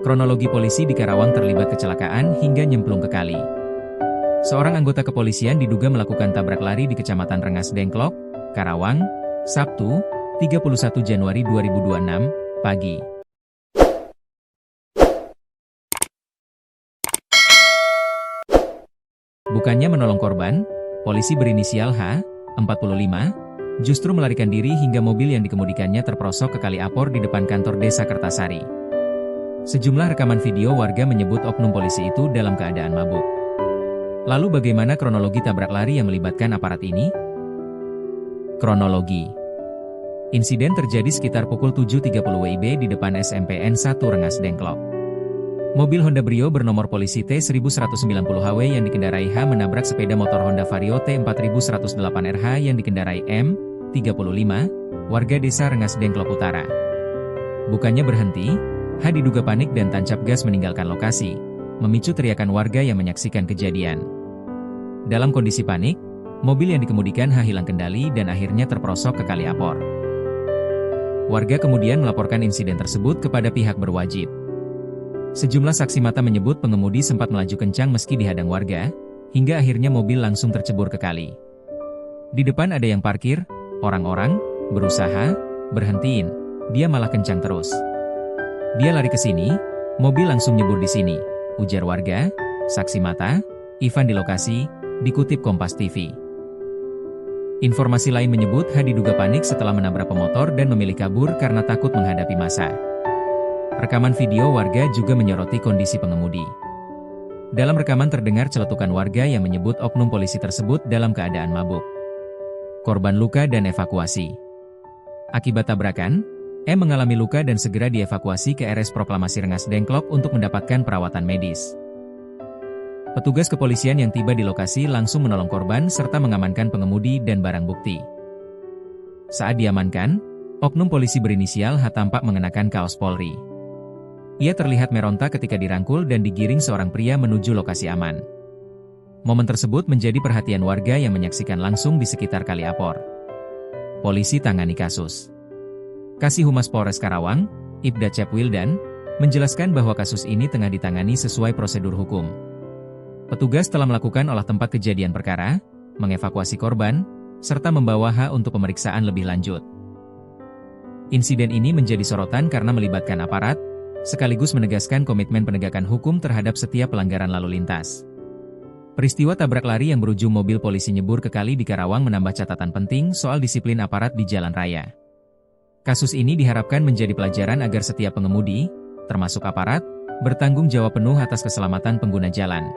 Kronologi polisi di Karawang terlibat kecelakaan hingga nyemplung ke kali. Seorang anggota kepolisian diduga melakukan tabrak lari di Kecamatan Rengas Dengklok, Karawang, Sabtu, 31 Januari 2026, pagi. Bukannya menolong korban, polisi berinisial H, 45, justru melarikan diri hingga mobil yang dikemudikannya terperosok ke kali apor di depan kantor desa Kertasari. Sejumlah rekaman video warga menyebut oknum polisi itu dalam keadaan mabuk. Lalu bagaimana kronologi tabrak lari yang melibatkan aparat ini? Kronologi. Insiden terjadi sekitar pukul 7.30 WIB di depan SMPN 1 Rengas Dengklok. Mobil Honda Brio bernomor polisi T1190HW yang dikendarai H menabrak sepeda motor Honda Vario T4108RH yang dikendarai M, 35, warga desa Rengas Dengklok Utara. Bukannya berhenti, H diduga panik dan tancap gas meninggalkan lokasi, memicu teriakan warga yang menyaksikan kejadian. Dalam kondisi panik, mobil yang dikemudikan H hilang kendali dan akhirnya terperosok ke kali apor. Warga kemudian melaporkan insiden tersebut kepada pihak berwajib. Sejumlah saksi mata menyebut pengemudi sempat melaju kencang meski dihadang warga, hingga akhirnya mobil langsung tercebur ke kali. Di depan ada yang parkir, orang-orang berusaha berhentiin, dia malah kencang terus. Dia lari ke sini, mobil langsung nyebur di sini, ujar warga, saksi mata, Ivan di lokasi, dikutip Kompas TV. Informasi lain menyebut H diduga panik setelah menabrak pemotor dan memilih kabur karena takut menghadapi massa. Rekaman video warga juga menyoroti kondisi pengemudi. Dalam rekaman terdengar celetukan warga yang menyebut oknum polisi tersebut dalam keadaan mabuk. Korban luka dan evakuasi. Akibat tabrakan, M mengalami luka dan segera dievakuasi ke RS Proklamasi Rengas Dengklok untuk mendapatkan perawatan medis. Petugas kepolisian yang tiba di lokasi langsung menolong korban serta mengamankan pengemudi dan barang bukti. Saat diamankan, oknum polisi berinisial H tampak mengenakan kaos Polri. Ia terlihat meronta ketika dirangkul dan digiring seorang pria menuju lokasi aman. Momen tersebut menjadi perhatian warga yang menyaksikan langsung di sekitar kali apor. Polisi tangani kasus. Kasih Humas Polres Karawang, Ibda Cep Wildan, menjelaskan bahwa kasus ini tengah ditangani sesuai prosedur hukum. Petugas telah melakukan olah tempat kejadian perkara, mengevakuasi korban, serta membawa H untuk pemeriksaan lebih lanjut. Insiden ini menjadi sorotan karena melibatkan aparat, sekaligus menegaskan komitmen penegakan hukum terhadap setiap pelanggaran lalu lintas. Peristiwa tabrak lari yang berujung mobil polisi nyebur ke kali di Karawang menambah catatan penting soal disiplin aparat di jalan raya. Kasus ini diharapkan menjadi pelajaran agar setiap pengemudi, termasuk aparat, bertanggung jawab penuh atas keselamatan pengguna jalan.